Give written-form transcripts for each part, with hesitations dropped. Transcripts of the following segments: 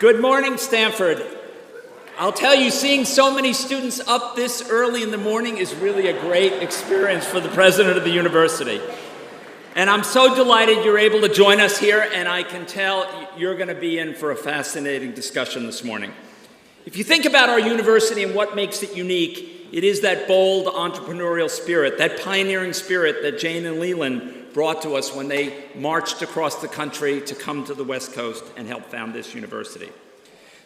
Good morning, Stanford. I'll tell you, seeing so many students up this early in the morning is really a great experience for the president of the university. And I'm so delighted you're able to join us here, and I can tell you're going to be in for a fascinating discussion this morning. If you think about our university and what makes it unique, it is that bold entrepreneurial spirit, that pioneering spirit that Jane and Leland brought to us when they marched across the country to come to the West Coast and help found this university.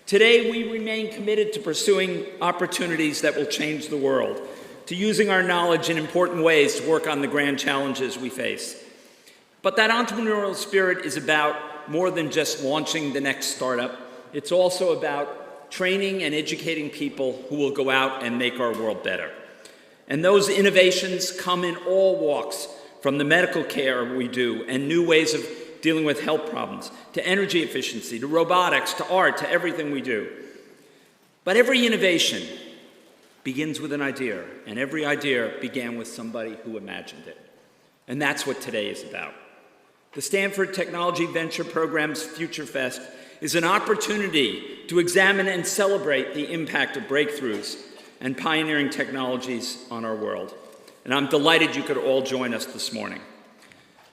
Today, we remain committed to pursuing opportunities that will change the world, to using our knowledge in important ways to work on the grand challenges we face. But that entrepreneurial spirit is about more than just launching the next startup. It's also about training and educating people who will go out and make our world better. And those innovations come in all walks, from the medical care we do and new ways of dealing with health problems, to energy efficiency, to robotics, to art, to everything we do. But every innovation begins with an idea, and every idea began with somebody who imagined it. And that's what today is about. The Stanford Technology Venture Program's FutureFest is an opportunity to examine and celebrate the impact of breakthroughs and pioneering technologies on our world. And I'm delighted you could all join us this morning.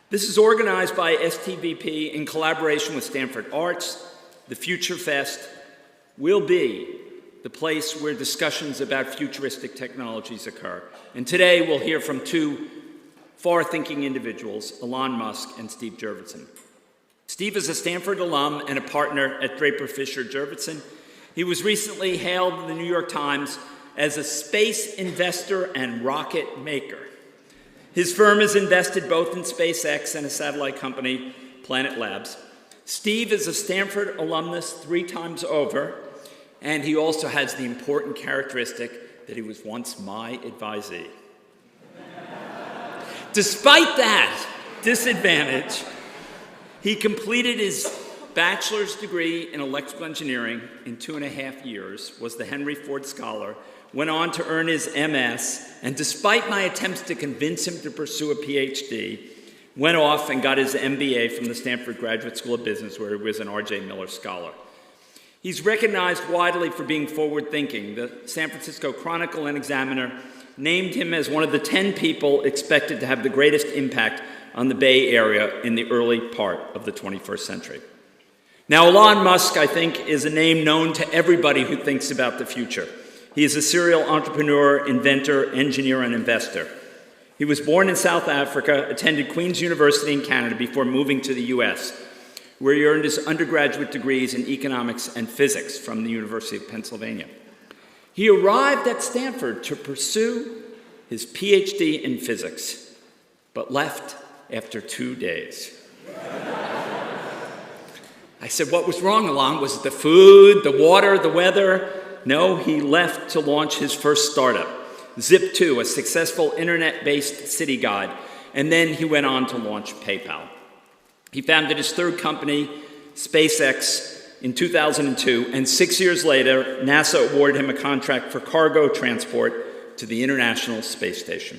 This is organized by STVP in collaboration with Stanford Arts. The FutureFest will be the place where discussions about futuristic technologies occur. And today we'll hear from two far-thinking individuals, Elon Musk and Steve Jurvetson. Steve is a Stanford alum and a partner at Draper Fisher Jurvetson. He was recently hailed in the New York Times as a space investor and rocket maker. His firm has invested both in SpaceX and a satellite company, Planet Labs. Steve is a Stanford alumnus 3 times over, and he also has the important characteristic that he was once my advisee. Despite that disadvantage, he completed his bachelor's degree in electrical engineering in 2.5 years, was the Henry Ford Scholar, went on to earn his MS, and despite my attempts to convince him to pursue a PhD, went off and got his MBA from the Stanford Graduate School of Business, where he was an R.J. Miller Scholar. He's recognized widely for being forward-thinking. The San Francisco Chronicle and Examiner named him as one of the 10 people expected to have the greatest impact on the Bay Area in the early part of the 21st century. Now, Elon Musk, I think, is a name known to everybody who thinks about the future. He is a serial entrepreneur, inventor, engineer, and investor. He was born in South Africa, attended Queen's University in Canada before moving to the US, where he earned his undergraduate degrees in economics and physics from the University of Pennsylvania. He arrived at Stanford to pursue his PhD in physics, but left after 2 days. I said, what was wrong, Elon? Was it the food, the water, the weather? No, he left to launch his first startup, Zip2, a successful internet-based city guide, and then he went on to launch PayPal. He founded his third company, SpaceX, in 2002, and 6 years later, NASA awarded him a contract for cargo transport to the International Space Station.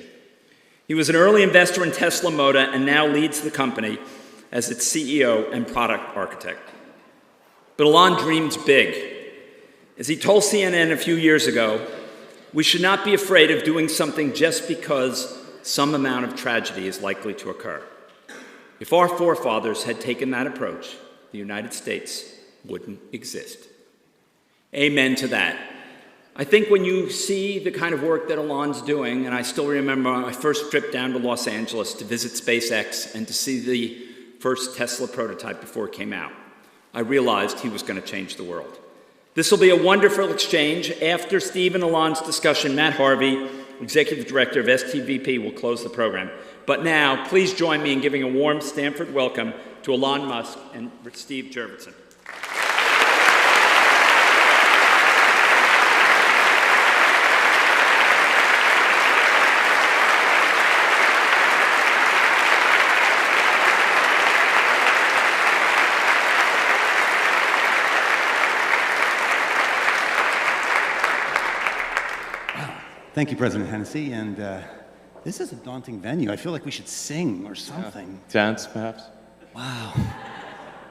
He was an early investor in Tesla Motor and now leads the company as its CEO and product architect. But Elon dreams big. As he told CNN a few years ago, we should not be afraid of doing something just because some amount of tragedy is likely to occur. If our forefathers had taken that approach, the United States wouldn't exist. Amen to that. I think when you see the kind of work that Elon's doing, and I still remember my first trip down to Los Angeles to visit SpaceX and to see the first Tesla prototype before it came out, I realized he was going to change the world. This will be a wonderful exchange. After Steve and Elon's discussion, Matt Harvey, Executive Director of STVP, will close the program. But now, please join me in giving a warm Stanford welcome to Elon Musk and Steve Jurvetson. Thank you, President Hennessy, and this is a daunting venue. I feel like we should sing or something. Dance, perhaps? Wow.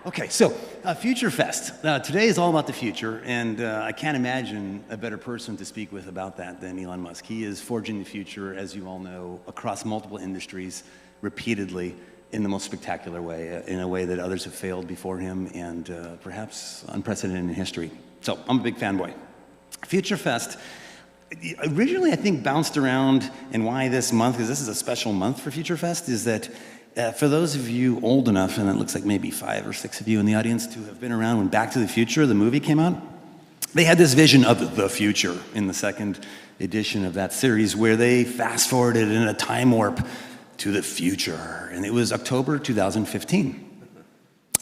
Okay, so FutureFest. Today is all about the future, and I can't imagine a better person to speak with about that than Elon Musk. He is forging the future, as you all know, across multiple industries, repeatedly, in the most spectacular way, in a way that others have failed before him, and perhaps unprecedented in history. So I'm a big fanboy. FutureFest originally, I think, bounced around, and why this month, because this is a special month for FutureFest, is that for those of you old enough, and it looks like maybe 5 or 6 of you in the audience to have been around when Back to the Future, the movie, came out, they had this vision of the future in the second edition of that series where they fast-forwarded in a time warp to the future, and it was October 2015.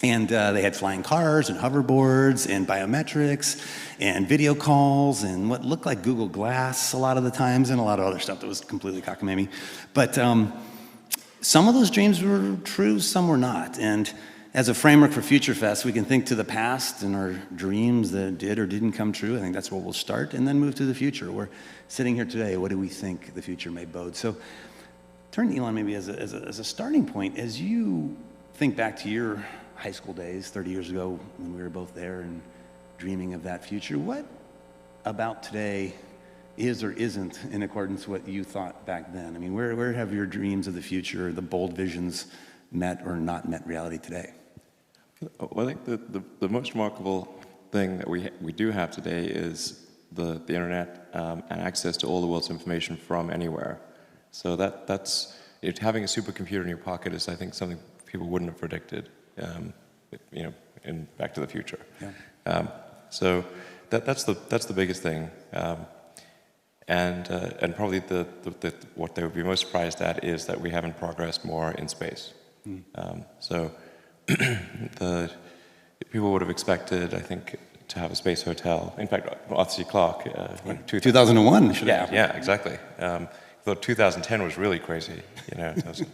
And they had flying cars and hoverboards and biometrics and video calls and what looked like Google Glass a lot of the times and a lot of other stuff that was completely cockamamie. But some of those dreams were true, some were not. And as a framework for FutureFest, we can think to the past and our dreams that did or didn't come true. I think that's where we'll start, and then move to the future. We're sitting here today. What do we think the future may bode? So turn to Elon maybe as a starting point. As you think back to your high school days 30 years ago when we were both there and dreaming of that future, what about today is or isn't in accordance with what you thought back then? I mean, where have your dreams of the future, the bold visions, met or not met reality today? Well, I think the most remarkable thing that we do have today is the internet and access to all the world's information from anywhere. So that's having a supercomputer in your pocket is, I think, something people wouldn't have predicted, in Back to the Future. Yeah. So that's the biggest thing. And probably what they would be most surprised at is that we haven't progressed more in space. So people would have expected, I think, to have a space hotel. In fact, Arthur C. Clarke, 2001 should have happened. Yeah, exactly. I thought 2010 was really crazy, in terms of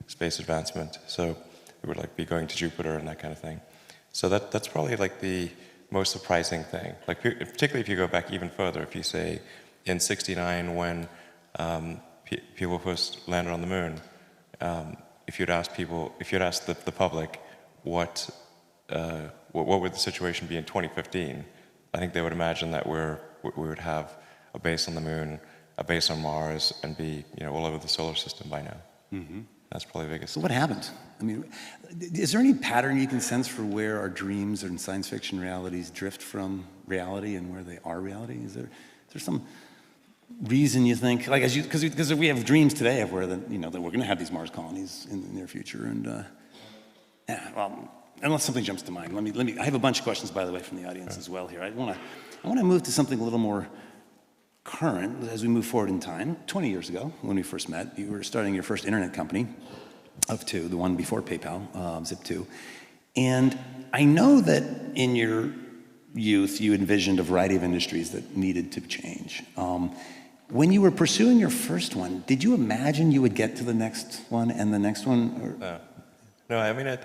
space advancement. So it would be going to Jupiter and that kind of thing. So that's probably the most surprising thing. Particularly if you go back even further, if you say in '69 when people first landed on the moon, if you'd asked the public what would the situation be in 2015, I think they would imagine that we would have a base on the moon, a base on Mars, and be all over the solar system by now. Mm-hmm. That's probably the biggest. So what happened? I mean, is there any pattern you can sense for where our dreams and science fiction realities drift from reality and where they are reality? Is there some reason you think, because we have dreams today of where that we're going to have these Mars colonies in the near future, and unless something jumps to mind, let me. I have a bunch of questions, by the way, from the audience as well here. I want to move to something a little more current as we move forward in time. 20 years ago, when we first met, you were starting your first internet company of 2, the one before PayPal, Zip2. And I know that in your youth, you envisioned a variety of industries that needed to change. When you were pursuing your first one, did you imagine you would get to the next one and the next one? No, I mean,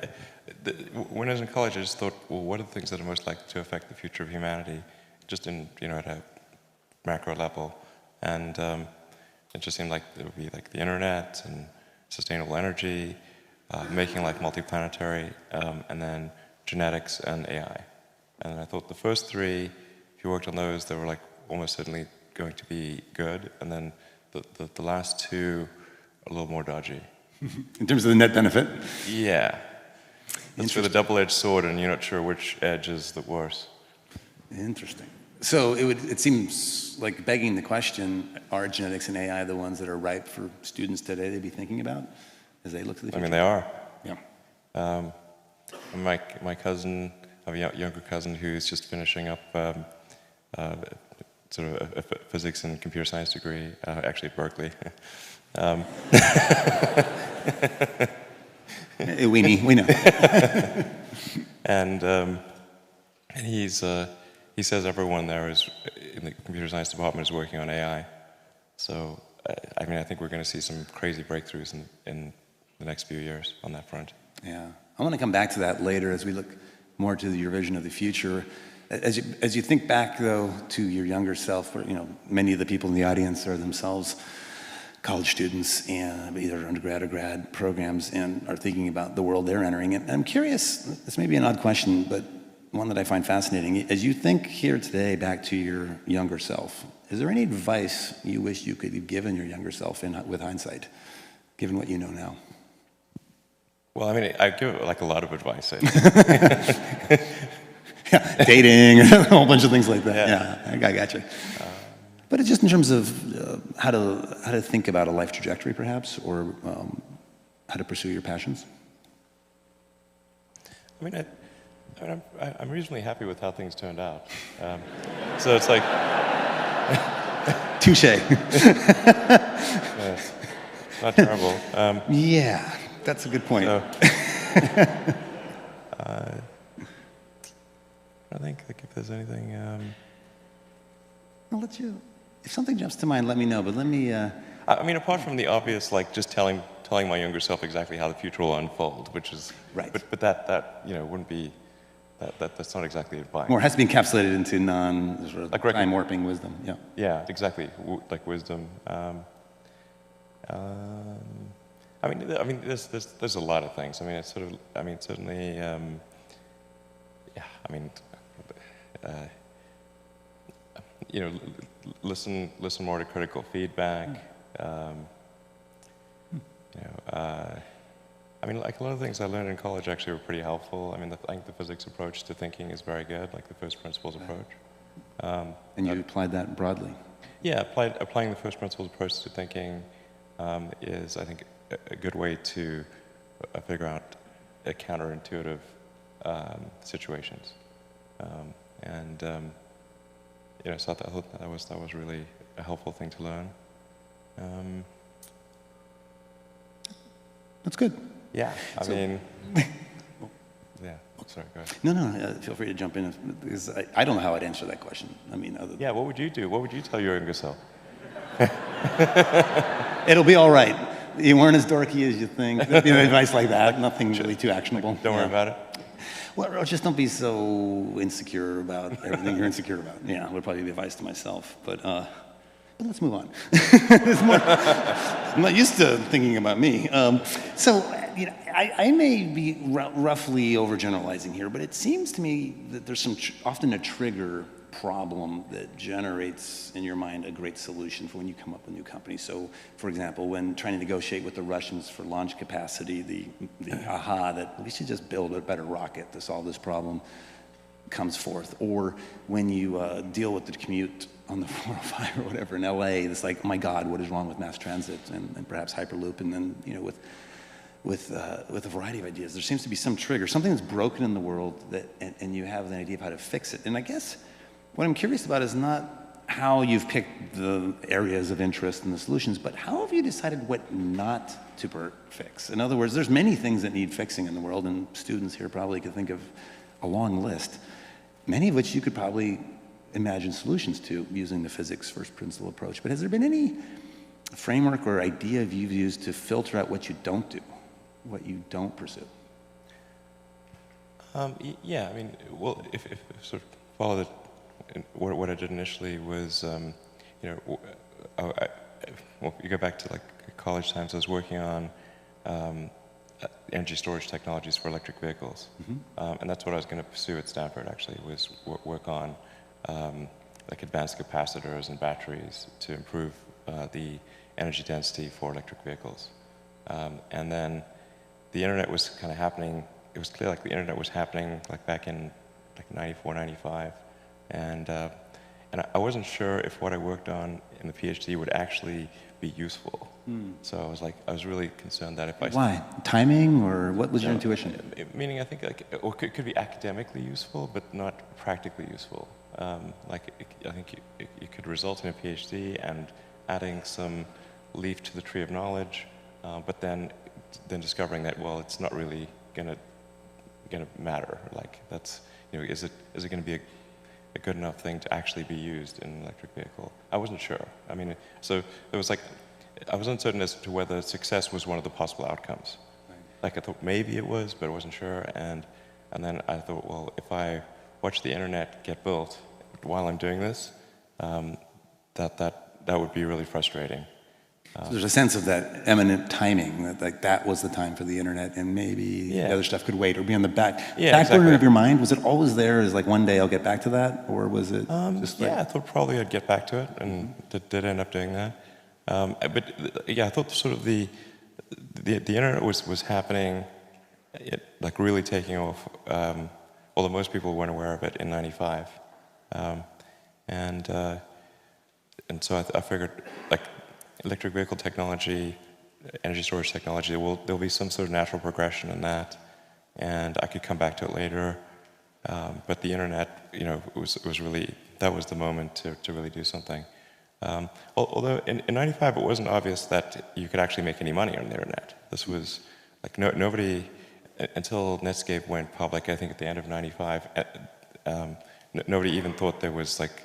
when I was in college, I just thought, well, what are the things that are most likely to affect the future of humanity, just in, at a macro level? And it just seemed like it would be the internet and sustainable energy, making life multiplanetary, and then genetics and AI. And I thought the first 3, if you worked on those, they were almost certainly going to be good, and then the last 2 are a little more dodgy. In terms of the net benefit? Yeah. It's with a double-edged sword, and you're not sure which edge is the worse. Interesting. So it seems like begging the question, are genetics and AI the ones that are ripe for students today to be thinking about as they look to the future? I mean, they are. Yeah. My cousin, I have a younger cousin who's just finishing up sort of a physics and computer science degree, actually at Berkeley. We know. And he says everyone there is in the computer science department is working on AI. So I think we're going to see some crazy breakthroughs in the next few years on that front. Yeah, I want to come back to that later as we look more to your vision of the future. As you think back though to your younger self, where many of the people in the audience are themselves college students and either undergrad or grad programs and are thinking about the world they're entering. And I'm curious, this may be an odd question, but one that I find fascinating. As you think here today back to your younger self, is there any advice you wish you could have given your younger self with hindsight, given what you know now? Well, I mean, I give like a lot of advice. Yeah, dating, a whole bunch of things like that. Yeah. Yeah, I got you. But it's just in terms of how to think about a life trajectory, perhaps, or how to pursue your passions. I mean, I'm reasonably happy with how things turned out. So it's like... Touche. Yes, not terrible. Yeah, that's a good point. So, I think like if there's anything... I'll let you... If something jumps to mind, let me know, but let me... I mean, apart from the obvious, like just telling my younger self exactly how the future will unfold, which is... Right. But that you know, wouldn't be... That's not exactly advice. More has to be encapsulated into sort of Like time warping wisdom. Yeah. Yeah, exactly. Like wisdom. I mean, there's a lot of things. I mean, it's sort of. I mean, certainly. Yeah. I mean, you know, listen more to critical feedback. You know. I mean, like a lot of things I learned in college actually were pretty helpful. I mean, I think the physics approach to thinking is very good, like the first principles approach. And you applied that broadly? Yeah, applying the first principles approach to thinking is, I think, a good way to figure out counterintuitive situations. You know, so I thought that was really a helpful thing to learn. That's good. Yeah, I mean, yeah. Sorry, go ahead. No, feel free to jump in, because I don't know how I'd answer that question. I mean, other than... Yeah, what would you do? What would you tell your younger self? It'll be all right. You weren't as dorky as you think. You know, advice like that, nothing really too actionable. Don't worry about it. Well, just don't be so insecure about everything you're insecure about. Yeah, would probably be advice to myself. But let's move on. I'm not used to thinking about me. So, you know, I may be roughly overgeneralizing here, but it seems to me that there's often a trigger problem that generates in your mind a great solution for when you come up with new companies. So, for example, when trying to negotiate with the Russians for launch capacity, the aha that we should just build a better rocket to solve this problem comes forth. Or when you deal with the commute on the 405 or whatever in LA, it's like, oh my God, what is wrong with mass transit and perhaps Hyperloop? And then, you know, with a variety of ideas, there seems to be some trigger, something that's broken in the world that, and you have an idea of how to fix it. And I guess what I'm curious about is not how you've picked the areas of interest and the solutions, but how have you decided what not to fix? In other words, there's many things that need fixing in the world, and students here probably could think of a long list, many of which you could probably imagine solutions to using the physics first principle approach. But has there been any framework or idea you've used to filter out what you don't do, what you don't pursue? Yeah, I mean, well, if sort of follow the, what I did initially was, you know, well, you go back to like college times, I was working on energy storage technologies for electric vehicles. And that's what I was going to pursue at Stanford, actually, was work on like advanced capacitors and batteries to improve the energy density for electric vehicles. And then the internet was kind of happening. It was clear like the internet was happening like back in like 94, 95. And I wasn't sure if what I worked on in the PhD would actually be useful. So I was really concerned that if I... Why? Timing, or what was your intuition? Meaning, I think like, or it could be academically useful, but not practically useful. Like, I think it could result in a PhD and adding some leaf to the tree of knowledge, but then discovering that, well, it's not really gonna matter. Like, that's, you know, is it gonna be a good enough thing to actually be used in an electric vehicle? I wasn't sure. I mean, so there was like, I was uncertain as to whether success was one of the possible outcomes. Right. Like I thought maybe it was, but I wasn't sure. And then I thought, well, if I watch the internet get built while I'm doing this, that would be really frustrating. So there's a sense of that eminent timing, that like that was the time for the internet, and maybe the other stuff could wait or be on the back burner of your mind. Was it always there as like one day I'll get back to that, or was it just like... Yeah, I thought probably I'd get back to it, and did end up doing that. But yeah, I thought sort of the internet was happening, like really taking off, although most people weren't aware of it in '95, and so I figured like electric vehicle technology, energy storage technology, there'll be some sort of natural progression in that, and I could come back to it later. But the internet, you know, was really, that was the moment to really do something. Although in '95 it wasn't obvious that you could actually make any money on the internet. This was like nobody, until Netscape went public, I think at the end of '95, nobody even thought there was like,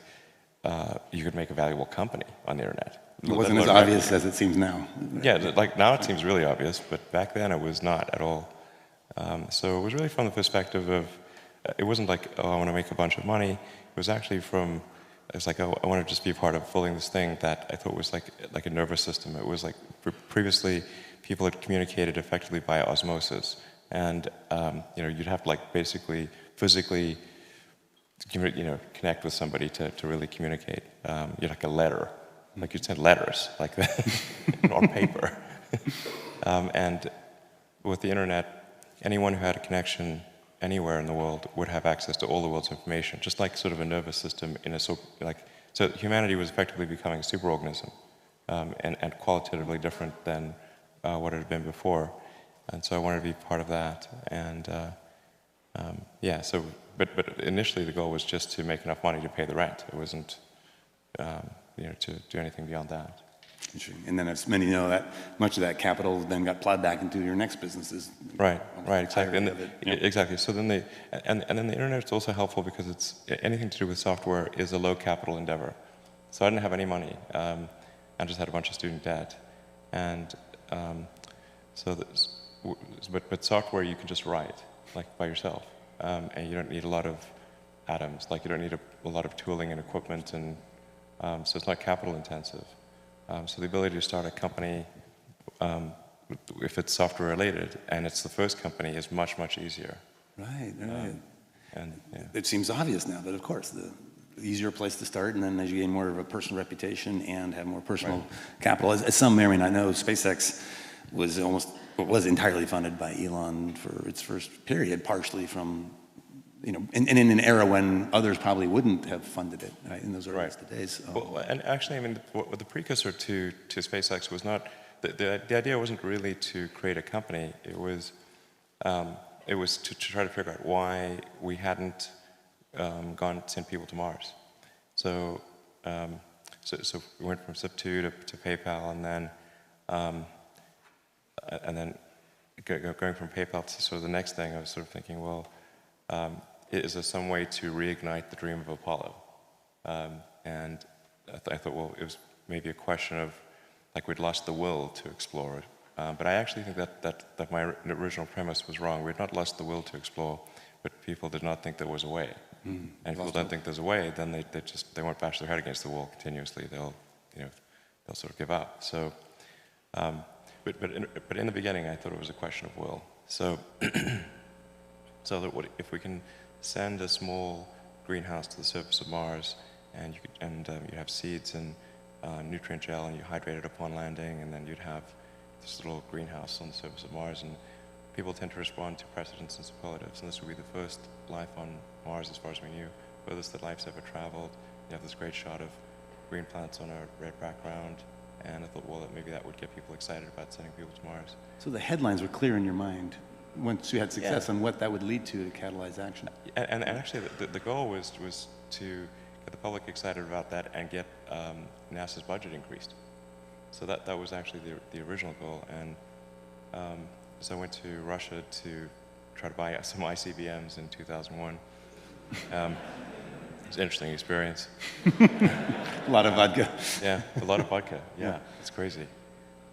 you could make a valuable company on the internet. It wasn't as obvious as it seems now. Yeah, like now it seems really obvious, but back then it was not at all. So it was really from the perspective of, it wasn't like, oh, I want to make a bunch of money. It was actually from, it's like, oh, I want to just be part of building this thing that I thought was like a nervous system. It was like, previously people had communicated effectively by osmosis. And, you know, you'd have to like basically physically, you know, connect with somebody to really communicate. You're like a letter. Like you'd send letters like that on paper. And with the internet, anyone who had a connection anywhere in the world would have access to all the world's information, just like sort of a nervous system in a so humanity was effectively becoming a superorganism, and qualitatively different than what it had been before. And so I wanted to be part of that. And yeah, so but initially the goal was just to make enough money to pay the rent. It wasn't you know, to do anything beyond that. Interesting. And then, as many know, that much of that capital then got plowed back into your next businesses. Right, exactly. And exactly. So then and then the internet is also helpful because it's anything to do with software is a low capital endeavor. So I didn't have any money. I just had a bunch of student debt, and but software you can just write like by yourself, and you don't need a lot of atoms. Like you don't need a lot of tooling and equipment and. So it's not capital intensive. So the ability to start a company, if it's software related, and it's the first company, is much, much easier. Right. And yeah. It seems obvious now, but of course, the easier place to start, and then as you gain more of a personal reputation and have more personal capital, as some may or may not know, SpaceX was entirely funded by Elon for its first period, partially from, you know, and in an era when others probably wouldn't have funded it, right, in those earliest days. Well, and actually, I mean, the precursor to SpaceX was not, the idea wasn't really to create a company. It was to try to figure out why we hadn't sent people to Mars. So we went from SIP2 to PayPal, and then going from PayPal to sort of the next thing, I was sort of thinking, well, is there some way to reignite the dream of Apollo? And I thought, well, it was maybe a question of, like, we'd lost the will to explore it. But I actually think that my original premise was wrong. We had not lost the will to explore, but people did not think there was a way. And if people don't think there's a way, then they won't bash their head against the wall continuously. They'll sort of give up. So, but in the beginning, I thought it was a question of will. So. So that if we can send a small greenhouse to the surface of Mars, and you have seeds and nutrient gel, and you hydrate it upon landing, and then you'd have this little greenhouse on the surface of Mars, and people tend to respond to precedents and superlatives, and this would be the first life on Mars, as far as we knew, furthest that life's ever traveled. You have this great shot of green plants on a red background, and I thought, well, that maybe that would get people excited about sending people to Mars. So the headlines were clear in your mind once you had success on what that would lead to catalyze action. And actually, the goal was to get the public excited about that and get NASA's budget increased. So that was actually the original goal. And so I went to Russia to try to buy some ICBMs in 2001. It was an interesting experience. A lot of vodka. Yeah, a lot of vodka. Yeah, it's crazy.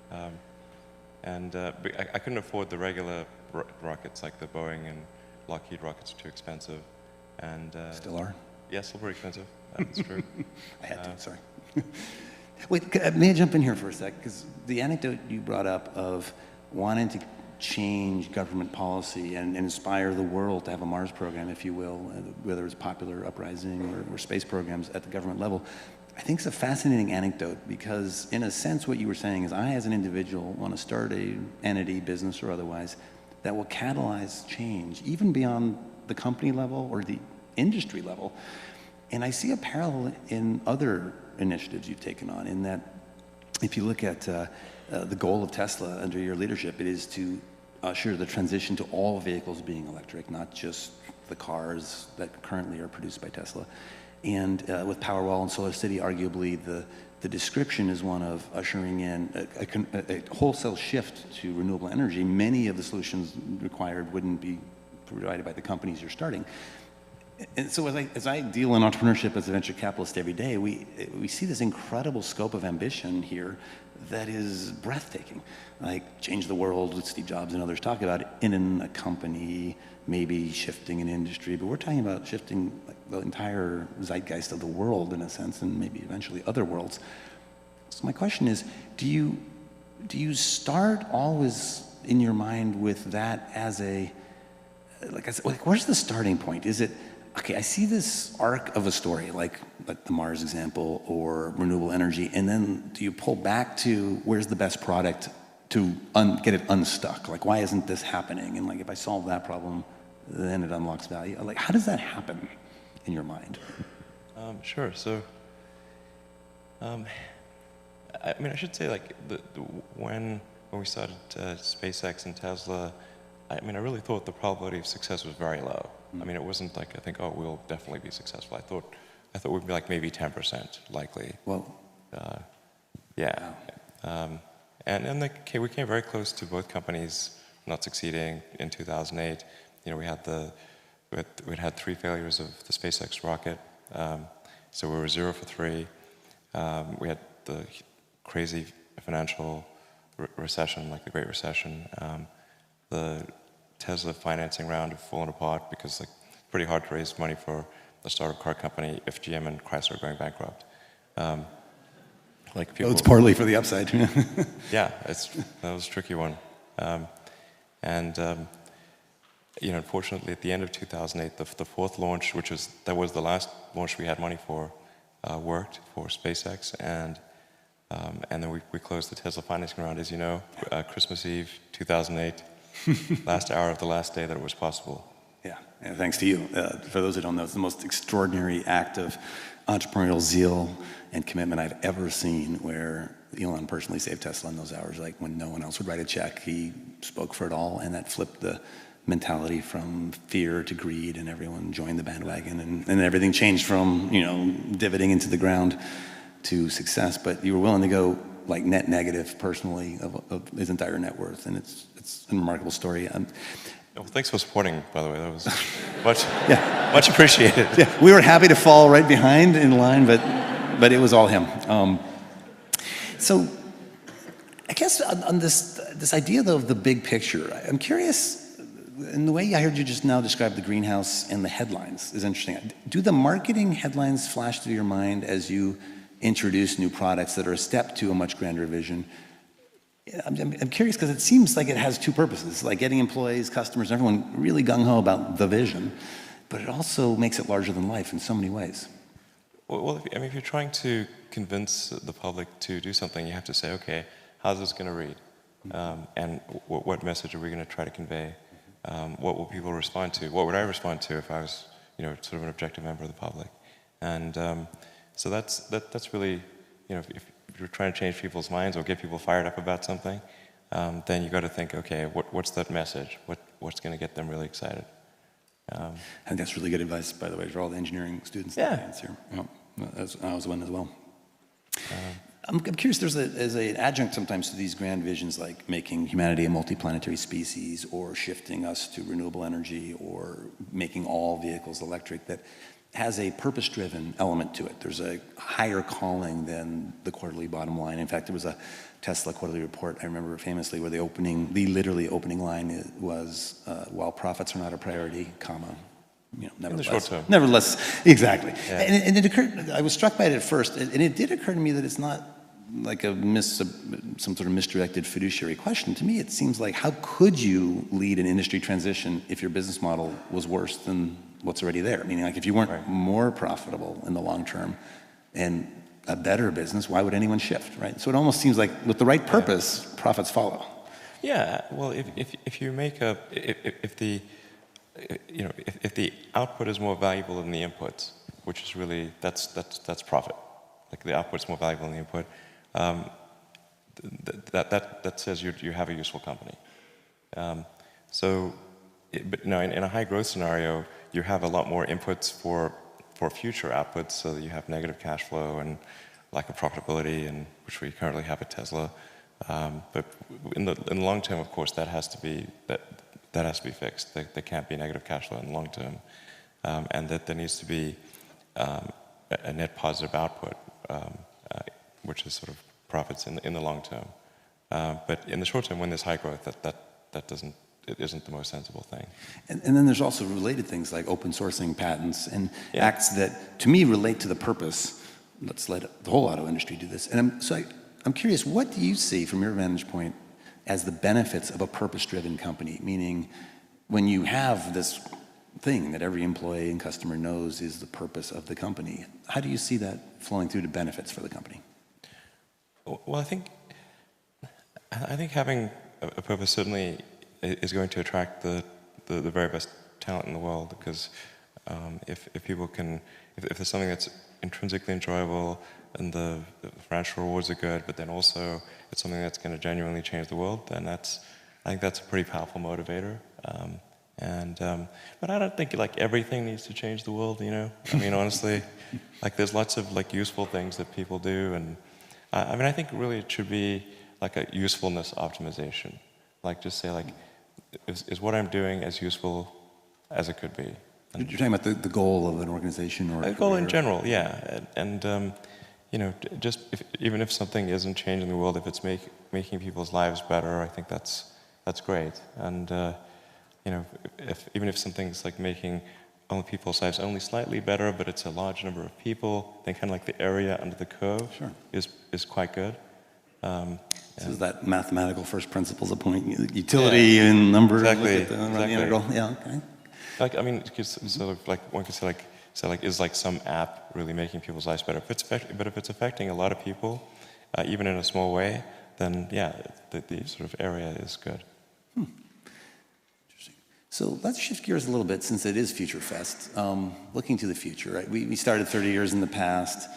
But I couldn't afford the regular rockets, like the Boeing and Lockheed rockets are too expensive. And still are? Yeah, still pretty expensive. That's true. I had to, sorry. Wait, may I jump in here for a sec? Because the anecdote you brought up of wanting to change government policy and inspire the world to have a Mars program, if you will, whether it's popular uprising or space programs at the government level, I think it's a fascinating anecdote because, in a sense, what you were saying is I, as an individual, want to start a entity, business or otherwise, that will catalyze change, even beyond the company level or the industry level. And I see a parallel in other initiatives you've taken on, in that if you look at the goal of Tesla under your leadership, it is to usher the transition to all vehicles being electric, not just the cars that currently are produced by Tesla. And with Powerwall and Solar City, arguably the description is one of ushering in a wholesale shift to renewable energy. Many of the solutions required wouldn't be provided by the companies you're starting. And so as I deal in entrepreneurship as a venture capitalist every day, we see this incredible scope of ambition here that is breathtaking. Like change the world, what Steve Jobs and others talk about in a company, maybe shifting an industry, but we're talking about shifting like the entire zeitgeist of the world in a sense, and maybe eventually other worlds. So my question is, do you start always in your mind with that as a, like where's the starting point? Is it, okay, I see this arc of a story, like the Mars example or renewable energy, and then do you pull back to where's the best product to get it unstuck? Like, why isn't this happening? And like, if I solve that problem, then it unlocks value. Like, how does that happen in your mind? Sure. So, I mean, I should say, like, when we started SpaceX and Tesla, I mean, I really thought the probability of success was very low. I mean, it wasn't like I think, oh, we'll definitely be successful. I thought we'd be like maybe 10% likely. Well, yeah. Wow. And we came very close to both companies not succeeding in 2008. You know, we had 3 failures of the SpaceX rocket. So we were 0 for 3. We had the crazy financial recession, like the Great Recession. The Tesla financing round had fallen apart because like it's pretty hard to raise money for a startup car company if GM and Chrysler are going bankrupt. Like people, it's partly for the upside. Yeah, that was a tricky one. You know, unfortunately, at the end of 2008, the 4th launch, that was the last launch we had money for, worked for SpaceX, and then we closed the Tesla financing round, as you know, Christmas Eve 2008. Last hour of the last day that it was possible. Yeah, and thanks to you. For those who don't know, it's the most extraordinary act of entrepreneurial zeal and commitment I've ever seen, where Elon personally saved Tesla in those hours, like when no one else would write a check. He spoke for it all, and that flipped the mentality from fear to greed, and everyone joined the bandwagon, and everything changed from, you know, divoting into the ground to success. But you were willing to go like net negative personally of his entire net worth, and it's a remarkable story. Well, thanks for supporting, by the way. That was much appreciated. Yeah, we were happy to fall right behind in line, but it was all him. So I guess on this idea though of the big picture, I'm curious. In the way I heard you just now describe the greenhouse and the headlines is interesting. Do the marketing headlines flash through your mind as you introduce new products that are a step to a much grander vision? I'm curious because it seems like it has 2 purposes, like getting employees, customers, everyone really gung-ho about the vision, but it also makes it larger than life in so many ways. Well, if you're trying to convince the public to do something, you have to say, okay, how's this going to read? And what message are we going to try to convey? What will people respond to? What would I respond to if I was, you know, sort of an objective member of the public? And so that's really, you know, if you're trying to change people's minds or get people fired up about something, then you got to think, okay, what's that message? What's going to get them really excited? I think that's really good advice, by the way, for all the engineering students. Yeah. Here. I was one as well. I'm curious, there's an adjunct sometimes to these grand visions, like making humanity a multiplanetary species, or shifting us to renewable energy, or making all vehicles electric, that has a purpose-driven element to it. There's a higher calling than the quarterly bottom line. In fact, there was a Tesla quarterly report, I remember famously, where the literally opening line was, while profits are not a priority, comma, you know, nevertheless. In the short term. Nevertheless, exactly. Yeah. And it occurred, I was struck by it at first, and it did occur to me that it's not like some sort of misdirected fiduciary question. To me, it seems like, how could you lead an industry transition if your business model was worse than what's already there? Meaning, like, if you weren't more profitable in the long term and a better business, why would anyone shift, right? So it almost seems like with the right purpose, profits follow. Yeah, well, if you make if the if the output is more valuable than the inputs, which is really that's profit. Like the output's more valuable than the input. That says you have a useful company. But no, in a high growth scenario, you have a lot more inputs for future outputs, so that you have negative cash flow and lack of profitability, and which we currently have at Tesla. But in the long term, of course, that has to be fixed. There can't be negative cash flow in the long term, and that there needs to be a net positive output, which is sort of profits in the long term. But in the short term, when there's high growth, it isn't the most sensible thing. And then there's also related things like open sourcing patents and acts that, to me, relate to the purpose. Let's let the whole auto industry do this. And I'm curious, what do you see from your vantage point as the benefits of a purpose-driven company? Meaning, when you have this thing that every employee and customer knows is the purpose of the company, how do you see that flowing through to benefits for the company? Well, I think having a purpose certainly is going to attract the very best talent in the world, because if people can, if there's something that's intrinsically enjoyable and the financial rewards are good, but then also it's something that's going to genuinely change the world, then I think that's a pretty powerful motivator. But I don't think like everything needs to change the world, you know? I mean, honestly, like there's lots of like useful things that people do, and I mean, I think really it should be like a usefulness optimization. Like just say like, is what I'm doing as useful as it could be? You're talking about the goal of an organization or a goal in general, yeah. And you know, just even if something isn't changing the world, if it's making people's lives better, I think that's great. And you know, even if something's like making only people's lives only slightly better, but it's a large number of people, then kind of like the area under the curve is quite good. So is that mathematical first principles of point utility and number? Exactly. The integral. Yeah. Okay. Like I mean, sort of like one could say like is like some app really making people's lives better? But if it's affecting a lot of people, even in a small way, then yeah, the sort of area is good. Interesting. So let's shift gears a little bit, since it is FutureFest. Looking to the future, right? We started 30 years in the past,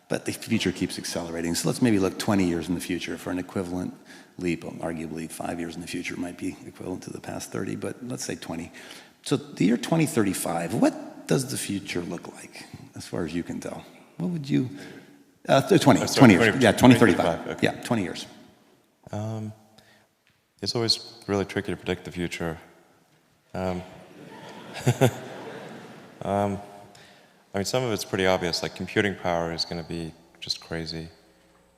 but the future keeps accelerating. So let's maybe look 20 years in the future for an equivalent leap. Arguably 5 years in the future might be equivalent to the past 30, but let's say 20. So the year 2035, what does the future look like, as far as you can tell? What would you... 20 years. Yeah, 2035. Okay. Yeah, 20 years. It's always really tricky to predict the future. I mean, some of it's pretty obvious, like computing power is going to be just crazy.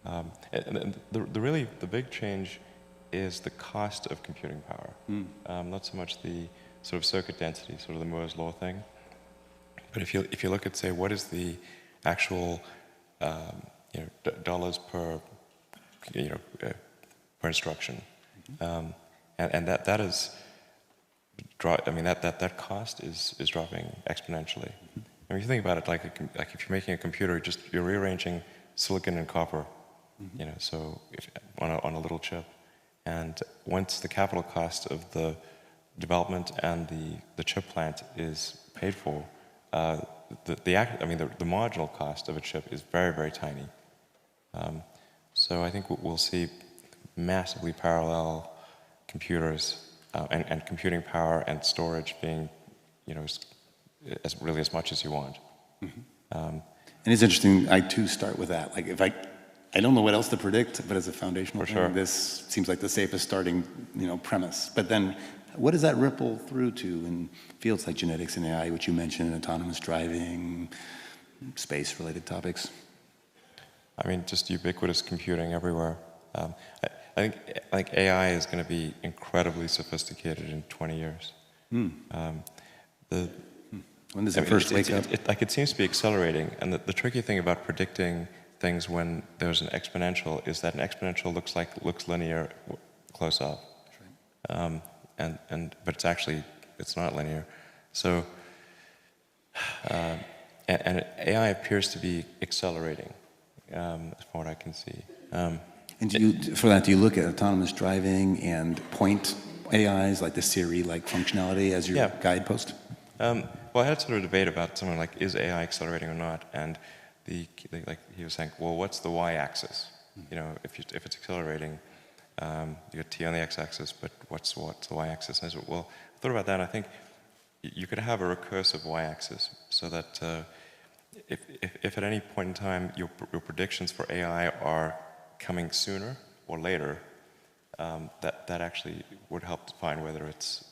And the big change is the cost of computing power. Not so much the sort of circuit density, sort of the Moore's law thing. But if you look at, say, what is the actual dollars per per instruction, and that is, I mean that cost is dropping exponentially. And if you think about it, like if you're making a computer, you're rearranging silicon and copper, you know, so on a little chip, and once the capital cost of the development and the chip plant is paid for, the marginal cost of a chip is very, very tiny. So I think we'll see massively parallel computers and computing power and storage being, you know, as much as you want. And it's interesting. I too start with that. Like if I don't know what else to predict, but as a foundational thing, this seems like the safest starting, you know, premise. But then, what does that ripple through to in fields like genetics and AI, which you mentioned, autonomous driving, space-related topics? I mean, just ubiquitous computing everywhere. I think AI is going to be incredibly sophisticated in 20 years. When does it first wake up? It seems to be accelerating, and the tricky thing about predicting things when there's an exponential is that an exponential looks linear close up, but it's not linear. So and AI appears to be accelerating, from what I can see. And do you look at autonomous driving and point AIs like the Siri-like functionality as your guidepost? Well, I had sort of a debate about something like, is AI accelerating or not? And like he was saying, well, what's the y-axis? You know, if it's accelerating, you got t on the x-axis, but what's the y-axis? And I said, well, I thought about that, and I think you could have a recursive y-axis, so that if at any point in time your predictions for AI are coming sooner or later, that actually would help define whether it's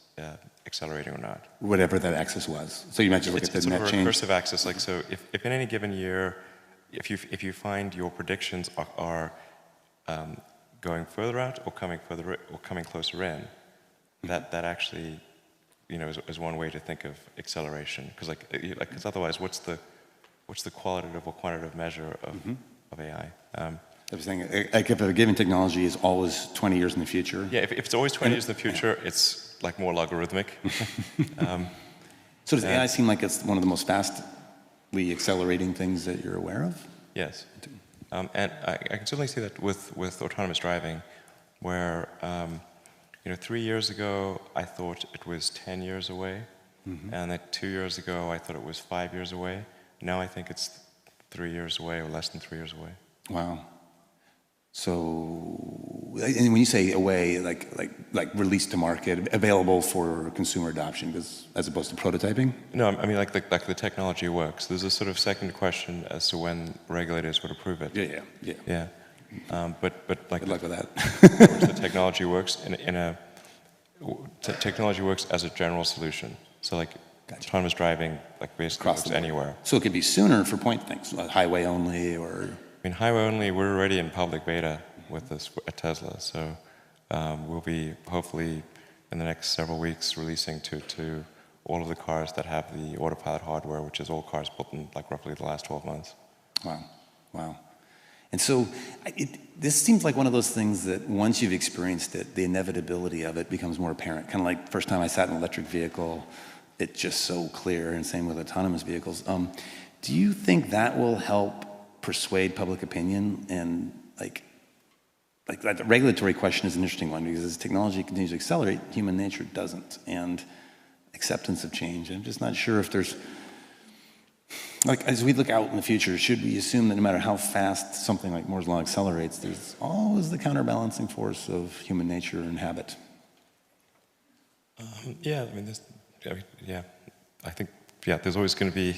accelerating or not. Whatever that axis was. So you might just look at the net change. It's sort of a recursive axis. Like, so if in any given year, if you find your predictions are going further out or coming closer in, that actually, you know, is one way to think of acceleration. Because otherwise, what's the qualitative or quantitative measure of AI? I was saying, like, if a given technology is always 20 years in the future. Yeah, if it's always 20 years in the future, it's like more logarithmic. So does AI seem like it's one of the most fastly accelerating things that you're aware of? Yes. And I can certainly see that with autonomous driving, where, 3 years ago, I thought it was 10 years away. And then 2 years ago, I thought it was 5 years away. Now I think it's 3 years away or less than 3 years away. Wow. So, and when you say away, like released to market, available for consumer adoption, as opposed to prototyping? No, I mean like the technology works. There's a sort of second question as to when regulators would approve it. Yeah. But like good luck with that. the technology works technology works as a general solution. So like autonomous driving, like basically works anywhere. So it could be sooner for point things, like highway only or. I mean, highway only, we're already in public beta with this at Tesla, so we'll be hopefully in the next several weeks releasing to all of the cars that have the autopilot hardware, which is all cars built in like roughly the last 12 months. Wow. And so this seems like one of those things that once you've experienced it, the inevitability of it becomes more apparent. Kind of like the first time I sat in an electric vehicle, it's just so clear, and same with autonomous vehicles. Do you think that will help persuade public opinion? And like the regulatory question is an interesting one, because as technology continues to accelerate, human nature doesn't, and acceptance of change. I'm just not sure if there's, like, as we look out in the future, should we assume that no matter how fast something like Moore's law accelerates, there's always the counterbalancing force of human nature and habit? I think there's always going to be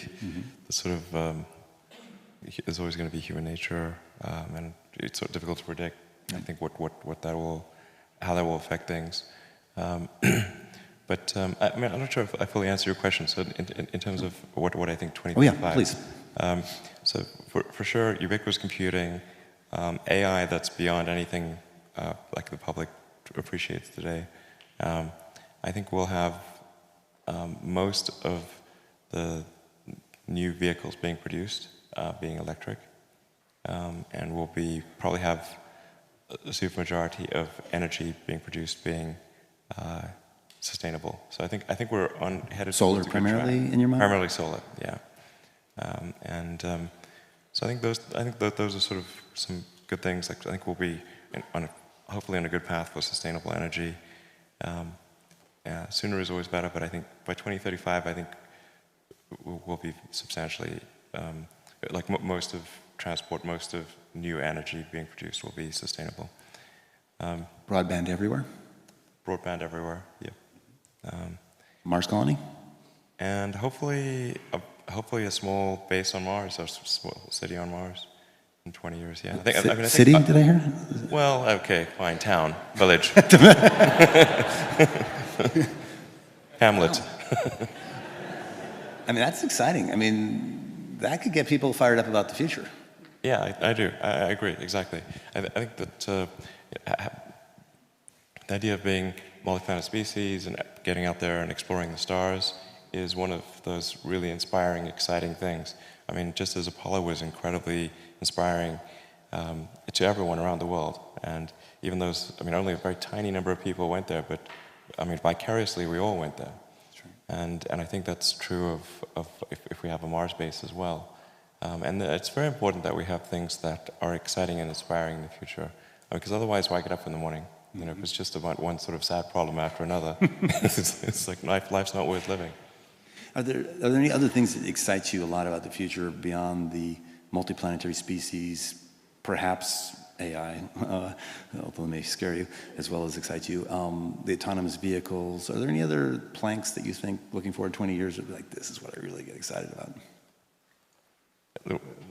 the sort of there's always going to be human nature, and it's sort of difficult to predict. I think how that will affect things. But I mean, I'm not sure if I fully answer your question. So in terms of what I think 2035. Oh yeah, please. So for sure, ubiquitous computing, AI that's beyond anything like the public appreciates today. I think we'll have most of the new vehicles being produced being electric, and we'll probably have a supermajority of energy being produced being sustainable. So I think we're headed solar primarily in your mind. Primarily solar, yeah. So I think those are sort of some good things. Like I think we'll be hopefully on a good path for sustainable energy. Sooner is always better, but I think by 2035, I think we'll be substantially like most of transport, most of new energy being produced will be sustainable. Broadband everywhere? Broadband everywhere, yeah. Mars colony? And hopefully a small base on Mars, or a small city on Mars in 20 years, yeah. City, did I hear? Well, okay, fine, town, village. Hamlet. I mean, that's exciting. I mean, that could get people fired up about the future. Yeah, I do. I agree, exactly. I think that the idea of being multi-planet species and getting out there and exploring the stars is one of those really inspiring, exciting things. I mean, just as Apollo was incredibly inspiring to everyone around the world. And even those, I mean, only a very tiny number of people went there, but I mean, vicariously, we all went there. And I think that's true of if we have a Mars base as well. And it's very important that we have things that are exciting and inspiring in the future. Because otherwise, why get up in the morning? You know, if it's just about one sort of sad problem after another, it's like life's not worth living. Are there any other things that excite you a lot about the future beyond the multiplanetary species, perhaps AI, although it may scare you, as well as excite you, the autonomous vehicles? Are there any other planks that you think, looking forward 20 years, would be like, this is what I really get excited about?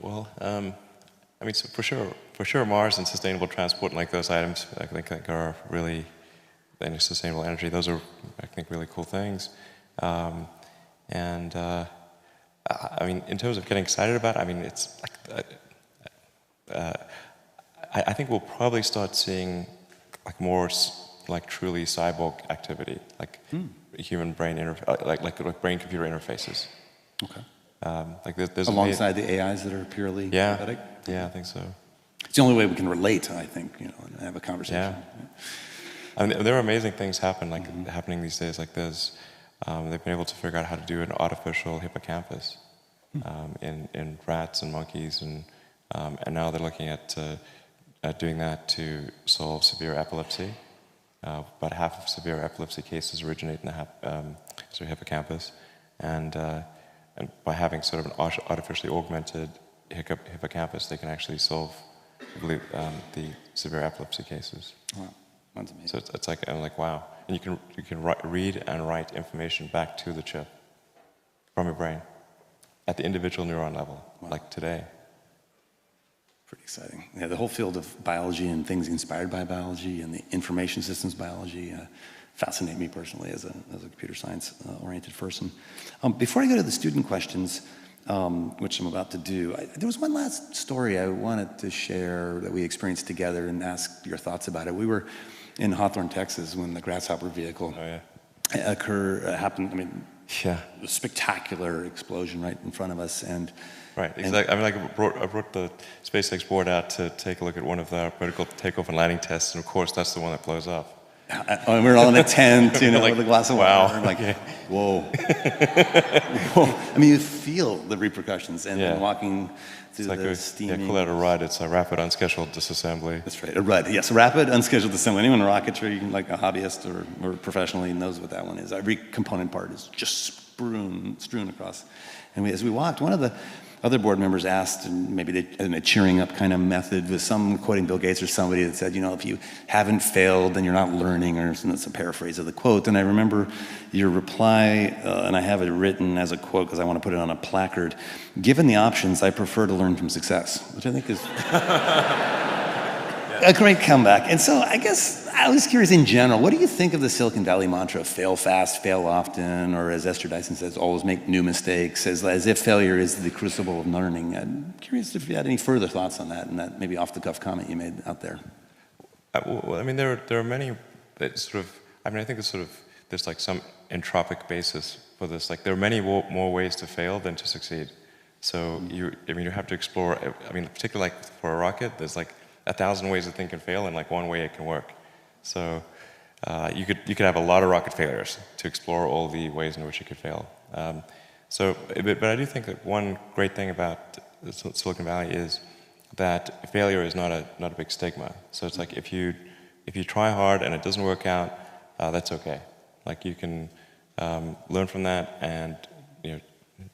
Well, I mean, so for sure, Mars and sustainable transport and like those items, I think are really, and sustainable energy. Those are, I think, really cool things. I mean, in terms of getting excited about it, I mean, it's like, I think we'll probably start seeing like more like truly cyborg activity, like human brain like brain-computer interfaces. Okay. Like there's alongside the AIs that are purely synthetic? Yeah, I think so. It's the only way we can relate, I think, you know, and have a conversation. Yeah. I mean, there are amazing things happening these days. Like they've been able to figure out how to do an artificial hippocampus in rats and monkeys, and now they're looking at doing that to solve severe epilepsy. About half of severe epilepsy cases originate in the hippocampus, and by having sort of an artificially augmented hippocampus, they can actually solve, I believe, the severe epilepsy cases. Wow, that's amazing. So it's like, I'm like, wow. And you can read and write information back to the chip from your brain at the individual neuron level, like today. Pretty exciting. Yeah, the whole field of biology and things inspired by biology and the information systems biology fascinate me personally as a computer science oriented person. Before I go to the student questions, which I'm about to do, there was one last story I wanted to share that we experienced together and ask your thoughts about it. We were in Hawthorne, Texas, when the Grasshopper vehicle happened. I mean, a spectacular explosion right in front of us, and right, exactly. I mean, like I brought the SpaceX board out to take a look at one of the vertical takeoff and landing tests, and of course, that's the one that blows up. And we're all in a tent, you know, like, with a glass of water. I'm like, whoa. Whoa. I mean, you feel the repercussions, and then walking through the steaming. Yeah, call that a RUD. It's a rapid unscheduled disassembly. That's right, a RUD. Yes, rapid unscheduled assembly. Anyone in rocketry, like a hobbyist or professionally, knows what that one is. Every component part is just strewn across. And as we walked, one of the other board members asked, and maybe in a cheering up kind of method, with some quoting Bill Gates or somebody that said, you know, if you haven't failed, then you're not learning, or that's a paraphrase of the quote. And I remember your reply, and I have it written as a quote because I want to put it on a placard. Given the options, I prefer to learn from success, which I think is a great comeback. And so I guess I was curious in general, what do you think of the Silicon Valley mantra, fail fast, fail often, or as Esther Dyson says, always make new mistakes, as if failure is the crucible of learning? I'm curious if you had any further thoughts on that, and that maybe off-the-cuff comment you made out there. Well, I mean, there are many that sort of, I mean, I think there's like some entropic basis for this. Like there are many more ways to fail than to succeed. So you have to explore, I mean, particularly like for a rocket, there's like 1,000 ways to think and fail, and like one way it can work. So you could have a lot of rocket failures to explore all the ways in which it could fail. But I do think that one great thing about Silicon Valley is that failure is not a big stigma. So it's like if you try hard and it doesn't work out, that's okay. Like you can learn from that and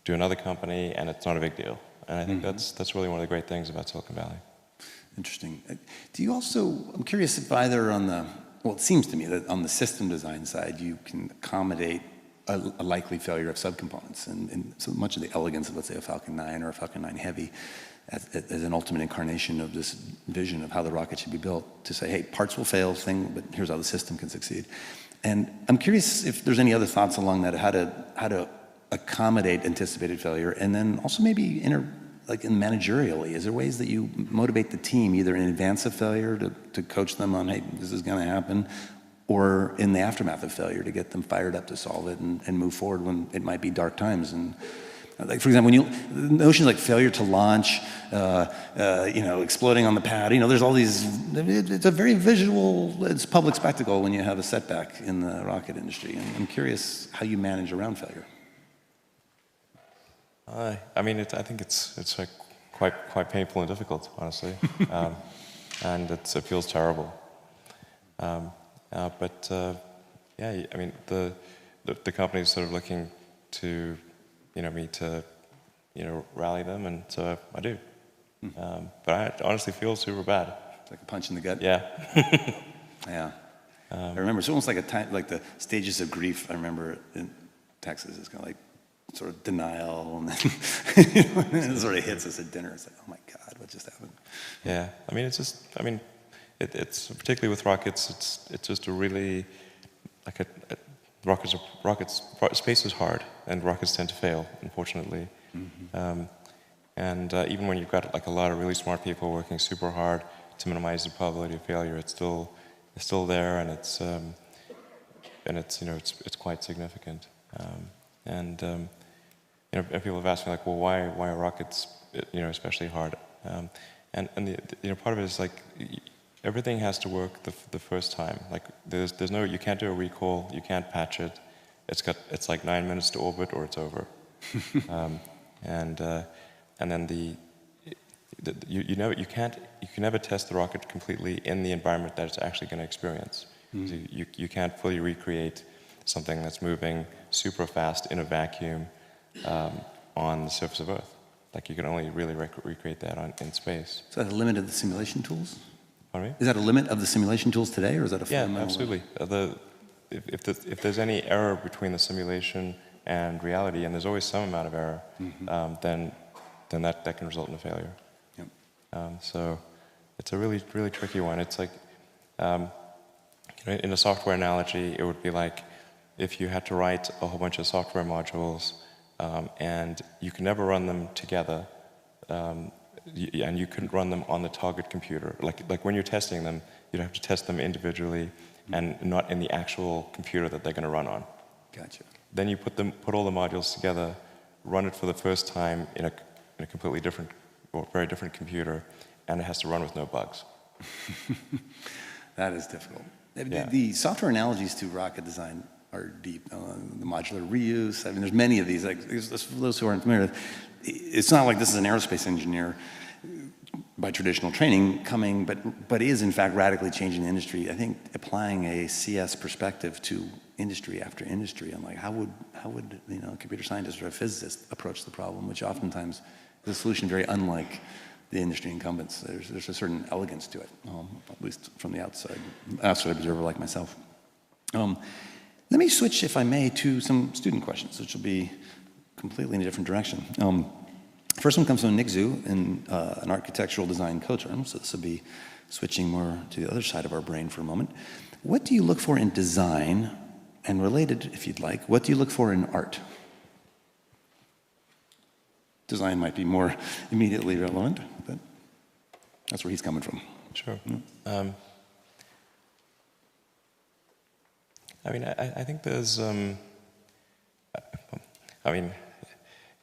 do another company, and it's not a big deal. And I think that's really one of the great things about Silicon Valley. Interesting. Do you also, I'm curious if either on the, well, it seems to me that on the system design side, you can accommodate a likely failure of subcomponents, and so much of the elegance of, let's say, a Falcon 9 or a Falcon 9 Heavy as an ultimate incarnation of this vision of how the rocket should be built, to say, hey, parts will fail, but here's how the system can succeed. And I'm curious if there's any other thoughts along that, how to accommodate anticipated failure, and then also maybe like in managerially, is there ways that you motivate the team either in advance of failure to coach them on, hey, this is going to happen, or in the aftermath of failure to get them fired up to solve it and move forward when it might be dark times? And Like, for example, notions like failure to launch, exploding on the pad, there's all these, it's a very visual, it's public spectacle when you have a setback in the rocket industry. And I'm curious how you manage around failure. I think it's like quite painful and difficult, honestly, and it feels terrible. The company is sort of looking to, me to, rally them, and so I do. But I honestly feel super bad. It's like a punch in the gut. Yeah. Yeah. I remember it's almost like like the stages of grief. I remember in Texas, it's kind of like sort of denial, and then it sort of hits us at dinner. It's like, oh my God, what just happened? Yeah. It's particularly with rockets. It's just a really rockets. Space is hard, and rockets tend to fail, unfortunately. Mm-hmm. Even when you've got a lot of really smart people working super hard to minimize the probability of failure, it's still there, and it's quite significant. And people have asked me well, why are rockets especially hard? Part of it is everything has to work the first time. There's no, you can't do a recall, you can't patch it. It's like 9 minutes to orbit or it's over. And then you can never test the rocket completely in the environment that it's actually going to experience. Mm-hmm. So you can't fully recreate something that's moving super fast in a vacuum on the surface of Earth. You can only really recreate that in space. Is that a limit of the simulation tools? Pardon me? Is that a limit of the simulation tools today, or is that a fundamental? Yeah, absolutely. If there's any error between the simulation and reality, and there's always some amount of error, mm-hmm. then that can result in a failure. Yep. So it's a really, really tricky one. It's in a software analogy, it would be like if you had to write a whole bunch of software modules and you can never run them together, and you couldn't run them on the target computer. Like when you're testing them, you'd have to test them individually and not in the actual computer that they're going to run on. Gotcha. Then you put all the modules together, run it for the first time in a completely different or very different computer, and it has to run with no bugs. That is difficult. Yeah. The software analogies to rocket design are deep. The modular reuse. There's many of these. For those who aren't familiar, it's not like this is an aerospace engineer by traditional training coming, but is in fact radically changing the industry. I think applying a CS perspective to industry after industry. I'm like, how would a computer scientist or a physicist approach the problem? Which oftentimes is a solution very unlike the industry incumbents. There's a certain elegance to it, at least from the outside observer like myself. Let me switch, if I may, to some student questions, which will be completely in a different direction. First one comes from Nick Zhu in an architectural design co-term, so this will be switching more to the other side of our brain for a moment. What do you look for in design, and related, if you'd like, what do you look for in art? Design might be more immediately relevant, but that's where he's coming from. Sure. Yeah. I think there's,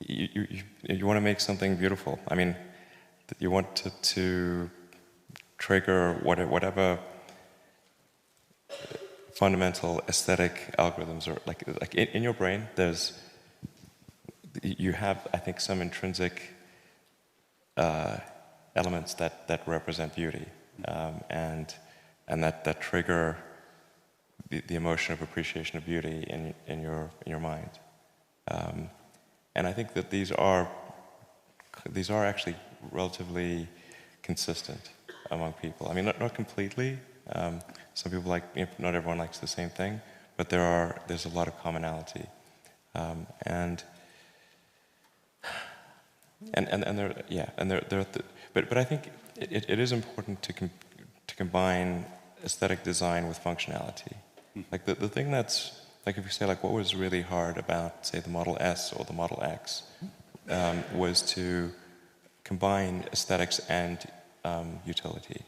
you want to make something beautiful. You want to trigger whatever fundamental aesthetic algorithms are like in your brain. You have, I think, some intrinsic elements that represent beauty, and that trigger the emotion of appreciation of beauty in your mind. And I think that these are actually relatively consistent among people. Not completely. Some people not everyone likes the same thing, but there's a lot of commonality. But I think it is important to combine aesthetic design with functionality. Like the thing that's if you say what was really hard about, say, the Model S or the Model X, was to combine aesthetics and utility.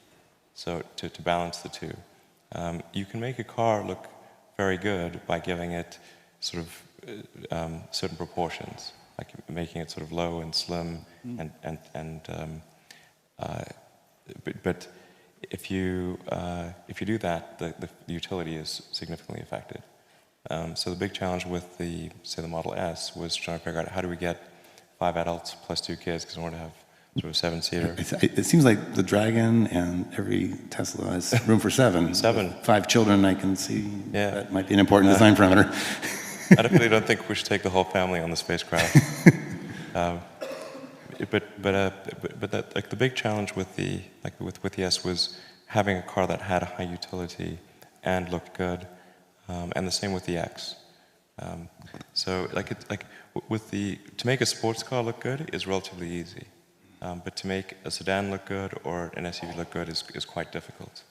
So to balance the two. You can make a car look very good by giving it sort of certain proportions. like making it sort of low and slim, but if you do that, the utility is significantly affected. So the big challenge with the Model S was trying to figure out how do we get 5 adults plus 2 kids, because we want to have sort of a 7-seater. It seems like the Dragon and every Tesla has room for 7. 7. 5 children, I can see. Yeah. That might be an important design parameter. I definitely don't think we should take the whole family on the spacecraft. But that, like, the big challenge with the S was having a car that had a high utility and looked good, and the same with the X. So to make a sports car look good is relatively easy, but to make a sedan look good or an SUV look good is quite difficult.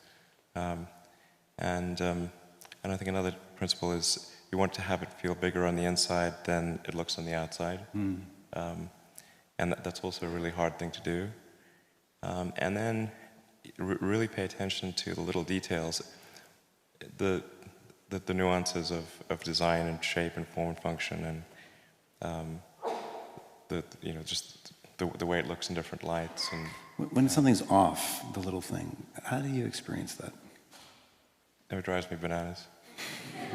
And I think another principle is you want to have it feel bigger on the inside than it looks on the outside. And that's also a really hard thing to do. And then really pay attention to the little details, the nuances of design and shape and form and function, and just the way it looks in different lights. And When something's off, the little thing, how do you experience that? it drives me bananas.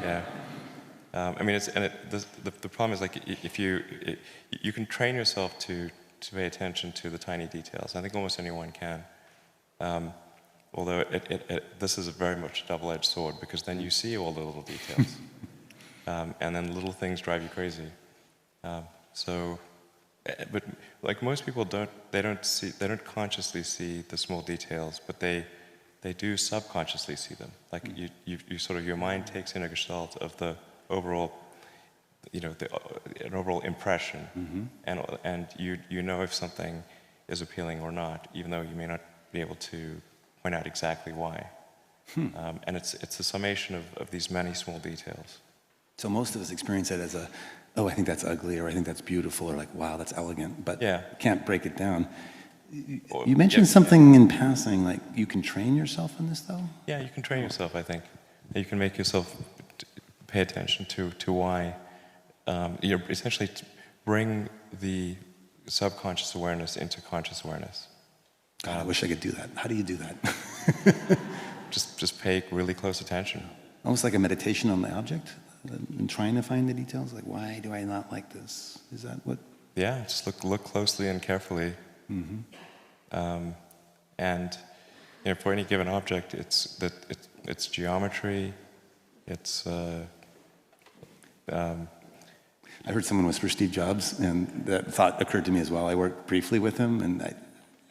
Yeah. I mean, the problem is, like, if you can train yourself to pay attention to the tiny details. I think almost anyone can. Although this is a very much a double-edged sword, because then you see all the little details, and then little things drive you crazy. But like most people they don't consciously see the small details, but they do subconsciously see them. Like you sort of, your mind takes in a gestalt of the overall, an overall impression, and you know if something is appealing or not, even though you may not be able to point out exactly why. And it's a summation of these many small details. So most of us experience it as oh, I think that's ugly, or I think that's beautiful, or like, wow, that's elegant, but can't break it down. You mentioned something in passing, like you can train yourself in this, though? Yeah, you can train yourself, I think. You can make yourself pay attention to why. Essentially bring the subconscious awareness into conscious awareness. God, I wish I could do that. How do you do that? just pay really close attention. Almost like a meditation on the object, and trying to find the details. Like, why do I not like this? Is that what? Yeah, just look closely and carefully. And for any given object, it's geometry. It's. I heard someone whisper Steve Jobs, and that thought occurred to me as well. I worked briefly with him, and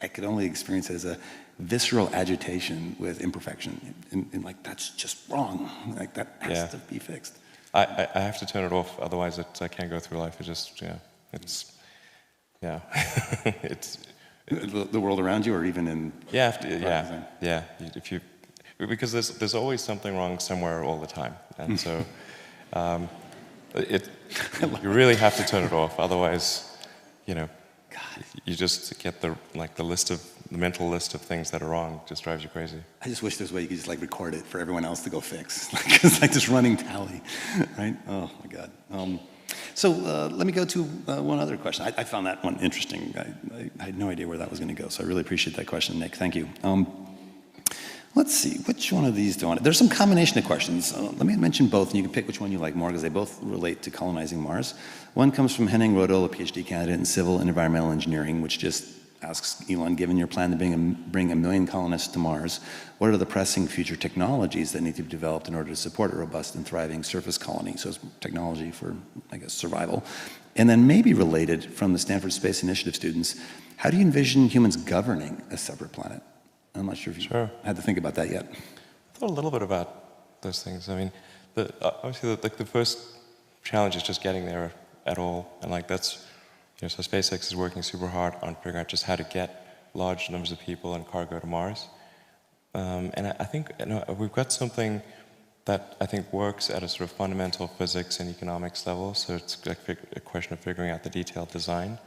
I could only experience it as a visceral agitation with imperfection, and like, that's just wrong. Like, that has to be fixed. I have to turn it off, otherwise I can't go through life. It's the world around you, or even in because there's always something wrong somewhere all the time, and so you really have to turn it off, otherwise, you just get the mental list of things that are wrong. Just drives you crazy. I just wish there's a way you could just like record it for everyone else to go fix. It's like this running tally, right? Oh my God. So let me go to one other question. I found that one interesting. I had no idea where that was going to go, so I really appreciate that question, Nick. Thank you. Let's see, which one of these do I want? There's some combination of questions. Let me mention both, and you can pick which one you like more, because they both relate to colonizing Mars. One comes from Henning Rodel, a PhD candidate in civil and environmental engineering, which just asks, Elon, given your plan to bring 1 million colonists to Mars, what are the pressing future technologies that need to be developed in order to support a robust and thriving surface colony? So it's technology for, I guess, survival. And then maybe related from the Stanford Space Initiative students, how do you envision humans governing a separate planet? I'm not sure if you had to think about that yet. I thought a little bit about those things. I mean, obviously, the first challenge is just getting there at all, and like that's, so SpaceX is working super hard on figuring out just how to get large numbers of people and cargo to Mars, and I think we've got something that I think works at a sort of fundamental physics and economics level. So it's like a question of figuring out the detailed design,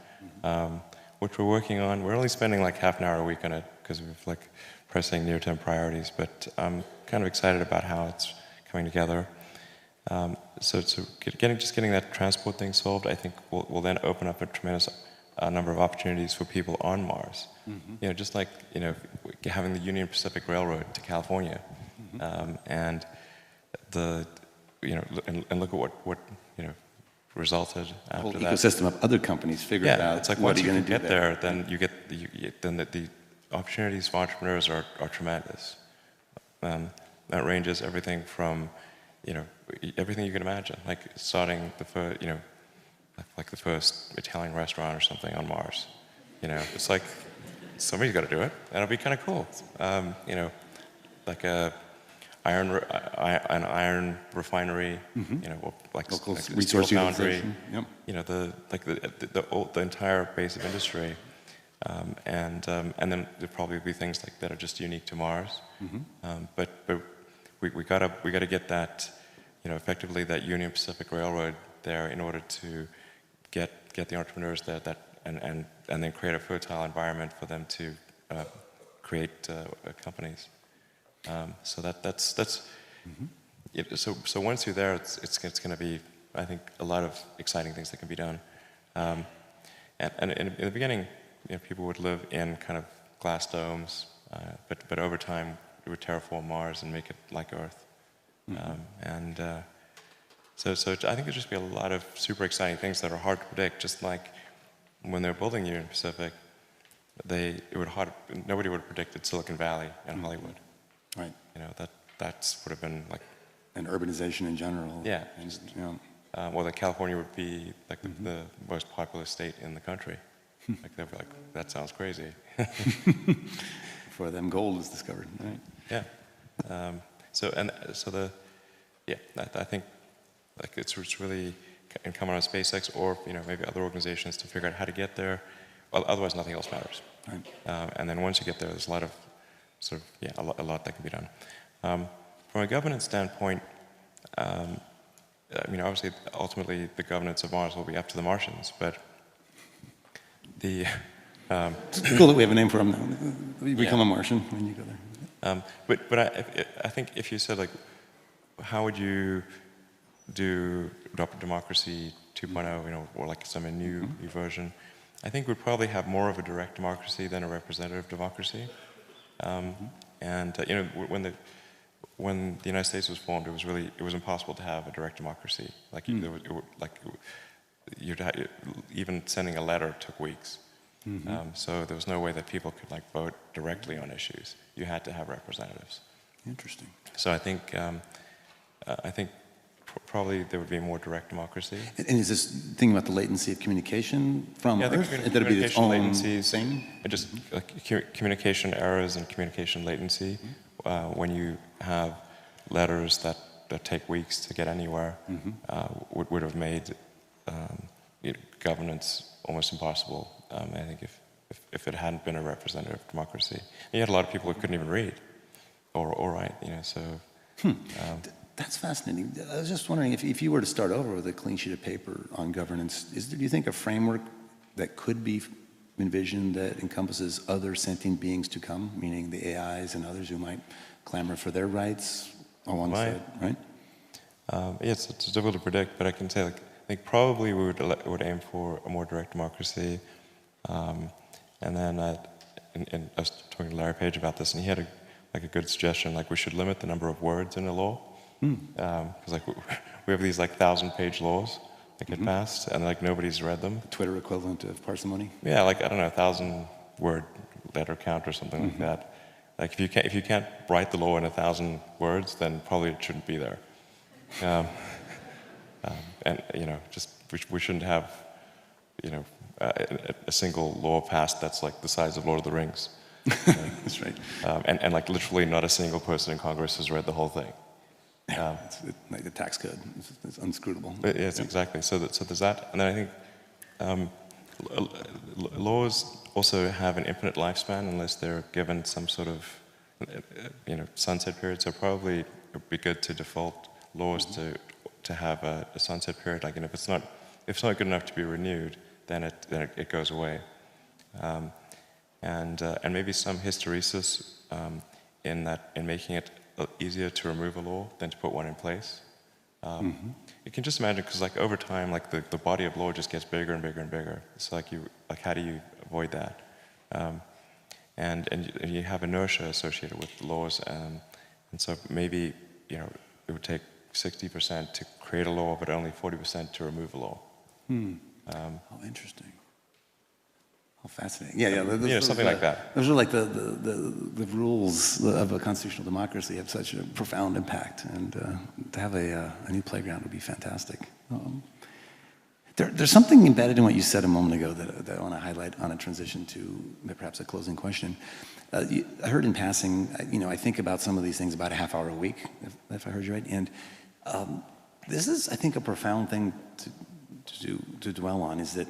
which we're working on. We're only spending like half an hour a week on it, because we've like pressing near-term priorities, but I'm kind of excited about how it's coming together. Getting that transport thing solved, I think will then open up a tremendous number of opportunities for people on Mars. Just like having the Union Pacific Railroad to California, and and look at what resulted after whole that. ecosystem of other companies figured out it's like what once are you you going to do get there, then the opportunities for entrepreneurs are tremendous. That ranges everything from everything you can imagine, like starting the first like the first Italian restaurant or something on Mars. It's like somebody's got to do it, and it'll be kind of cool. Like an iron refinery, or like local a resource steel foundry. utilization. Yep. The entire base of industry, and then there'll probably be things like that are just unique to Mars. But we gotta get that, effectively that Union Pacific Railroad there in order to get the entrepreneurs there and then create a fertile environment for them to create companies. So so once you're there, it's going to be, I think, a lot of exciting things that can be done. And in the beginning, people would live in kind of glass domes, but over time, we would terraform Mars and make it like Earth. So I think there'd just be a lot of super exciting things that are hard to predict. Just like when they were building Union Pacific, nobody would have predicted Silicon Valley and Hollywood. Right. That would have been like, And urbanization in general. Yeah. Well, that California would be like the most populous state in the country. Like they'd be like, that sounds crazy. before them gold was discovered, right? Yeah. I think like it's really incumbent on SpaceX or maybe other organizations to figure out how to get there. Well, otherwise, nothing else matters. Right. And then once you get there, there's a lot of a lot that can be done. From a governance standpoint, obviously, ultimately, the governance of Mars will be up to the Martians, but it's cool that we have a name for them now. You become a Martian when you go there. But I think if you said, like, how would you do democracy 2.0, or like some new version, I think we'd probably have more of a direct democracy than a representative democracy. When the United States was formed, it was impossible to have a direct democracy. Like even sending a letter took weeks. So there was no way that people could like vote directly on issues. You had to have representatives. Interesting. So I think probably there would be more direct democracy. And is this thing about the latency of communication from Earth? That'd be its own latencies, thing? Just like communication errors and communication latency. When you have letters that take weeks to get anywhere, would have made governance almost impossible. I think if it hadn't been a representative democracy, and you had a lot of people who couldn't even read or write. That's fascinating. I was just wondering if you were to start over with a clean sheet of paper on governance, do you think a framework that could be envisioned that encompasses other sentient beings to come, meaning the AIs and others who might clamor for their rights alongside, right? It's difficult to predict, but I can say, like, I think probably we would aim for a more direct democracy. And then I was talking to Larry Page about this, and he had a good suggestion, like we should limit the number of words in a law. Because like we have these like 1,000-page laws that get passed, and like nobody's read them. The Twitter equivalent of parsimony. Yeah, like I don't know, 1,000-word letter count or something like that. Like if you can't write the law in 1,000 words, then probably it shouldn't be there. And just we shouldn't have a single law passed that's like the size of Lord of the Rings. That's right. And like literally not a single person in Congress has read the whole thing. It's like the tax code. It's unscrutable. Yes, exactly. So there's that, and then I think laws also have an infinite lifespan unless they're given some sort of sunset period. So probably it would be good to default laws to have a sunset period. Like, if it's not good enough to be renewed, then it goes away. And maybe some hysteresis in making it easier to remove a law than to put one in place. You can just imagine, because like over time, like the body of law just gets bigger and bigger and bigger. It's like how do you avoid that? And you have inertia associated with laws, and so maybe it would take 60% to create a law, but only 40% to remove a law. Oh, interesting. Oh, fascinating. Yeah. Something like that. Those are like the rules of a constitutional democracy have such a profound impact, and to have a new playground would be fantastic. There's something embedded in what you said a moment ago that I want to highlight on a transition to perhaps a closing question. I heard in passing, I think about some of these things about a half hour a week, if I heard you right. And this is, I think, a profound thing to dwell on, is that,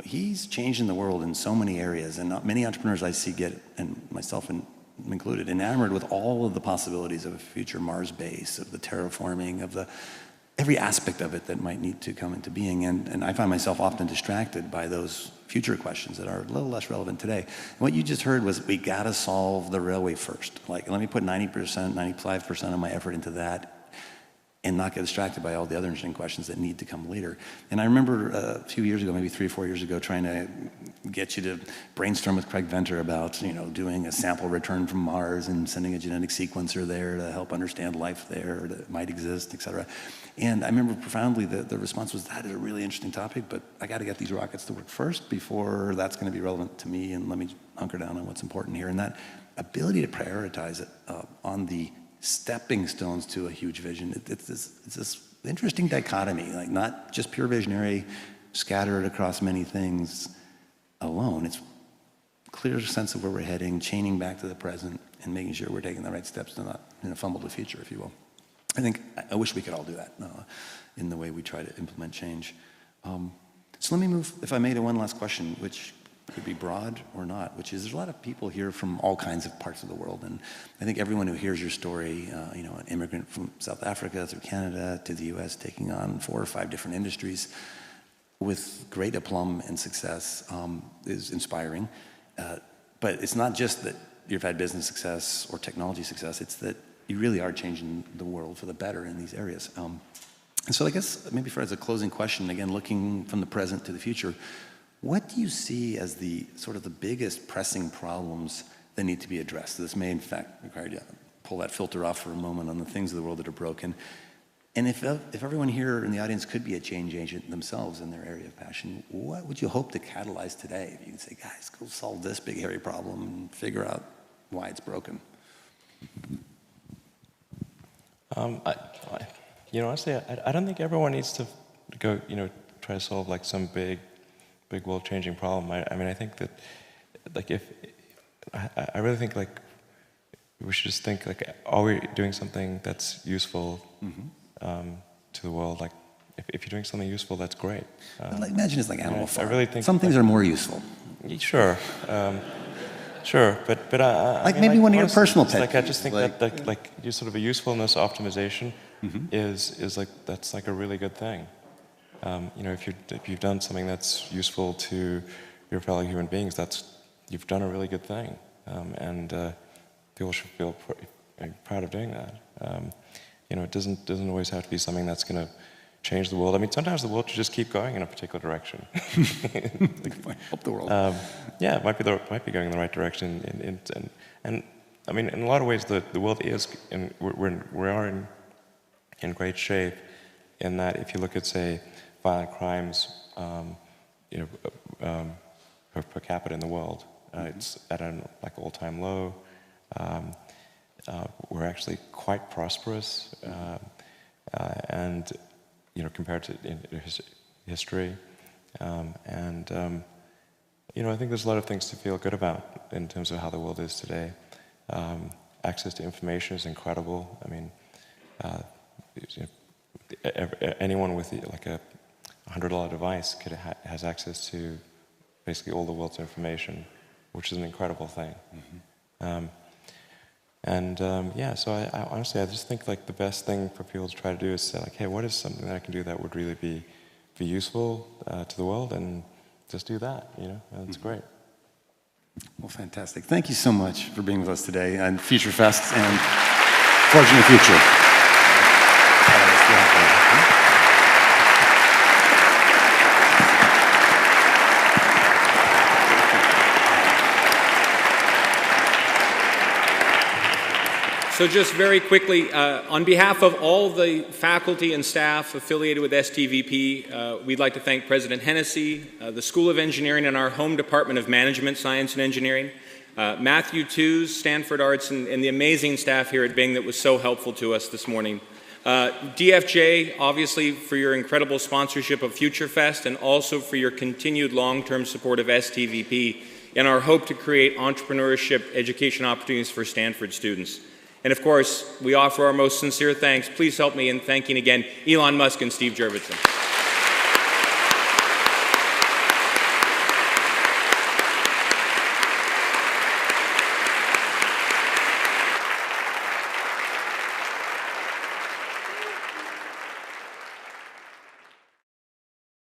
he's changing the world in so many areas, and not many entrepreneurs I see get, and myself included, enamored with all of the possibilities of a future Mars base, of the terraforming, of every aspect of it that might need to come into being. And I find myself often distracted by those future questions that are a little less relevant today. And what you just heard was, we gotta solve the railway first. Like, let me put 90%, 95% of my effort into that, and not get distracted by all the other interesting questions that need to come later. And I remember a few years ago, maybe 3 or 4 years ago, trying to get you to brainstorm with Craig Venter about, doing a sample return from Mars and sending a genetic sequencer there to help understand life there that might exist, et cetera. And I remember profoundly the response was, that is a really interesting topic, but I got to get these rockets to work first before that's going to be relevant to me, and let me hunker down on what's important here. And that ability to prioritize it on the stepping stones to a huge vision. It's this interesting dichotomy, like not just pure visionary, scattered across many things alone. It's clear sense of where we're heading, chaining back to the present, and making sure we're taking the right steps to not fumble the future, if you will. I wish we could all do that in the way we try to implement change. So let me move, if I may, to one last question, which could be broad or not, which is, there's a lot of people here from all kinds of parts of the world, and I think everyone who hears your story, an immigrant from South Africa through Canada to the US, taking on 4 or 5 different industries with great aplomb and success, is inspiring. But it's not just that you've had business success or technology success, it's that you really are changing the world for the better in these areas. And so I guess maybe as a closing question, again, looking from the present to the future, what do you see as the sort of the biggest pressing problems that need to be addressed? This may, in fact, require you to pull that filter off for a moment on the things of the world that are broken. And if everyone here in the audience could be a change agent themselves in their area of passion, what would you hope to catalyze today? If you could say, guys, go solve this big, hairy problem and figure out why it's broken. Honestly, I don't think everyone needs to go, try to solve like some big world-changing problem. I think that, like, I really think, like, we should just think, like, are we doing something that's useful to the world? Like, if you're doing something useful, that's great. Imagine it's like Animal Farm. I really think some things are more useful. Sure. Sure, but maybe one of your personal pet like, I just think that like sort of a usefulness optimization is like, that's like a really good thing. If you've done something that's useful to your fellow human beings, you've done a really good thing, and people should feel proud of doing that. It doesn't always have to be something that's going to change the world. Sometimes the world should just keep going in a particular direction. Help the world. It might be going in the right direction, and in a lot of ways, the world is, and we are in great shape. In that, if you look at, say, violent crimes, per capita in the world, it's at an all-time low. We're actually quite prosperous, and compared to history, I think there's a lot of things to feel good about in terms of how the world is today. Access to information is incredible. Anyone with like a $100 device has access to basically all the world's information, which is an incredible thing. So I honestly, I just think like the best thing for people to try to do is say, like, hey, what is something that I can do that would really be useful to the world, and just do that, and it's great. Well, fantastic. Thank you so much for being with us today on FutureFest and Forging the Future. So just very quickly, on behalf of all the faculty and staff affiliated with STVP, we'd like to thank President Hennessy, the School of Engineering, and our home Department of Management, Science, and Engineering, Matthew Tews, Stanford Arts, and the amazing staff here at Bing that was so helpful to us this morning. DFJ, obviously, for your incredible sponsorship of FutureFest and also for your continued long-term support of STVP and our hope to create entrepreneurship education opportunities for Stanford students. And of course, we offer our most sincere thanks. Please help me in thanking again Elon Musk and Steve Jurvetson.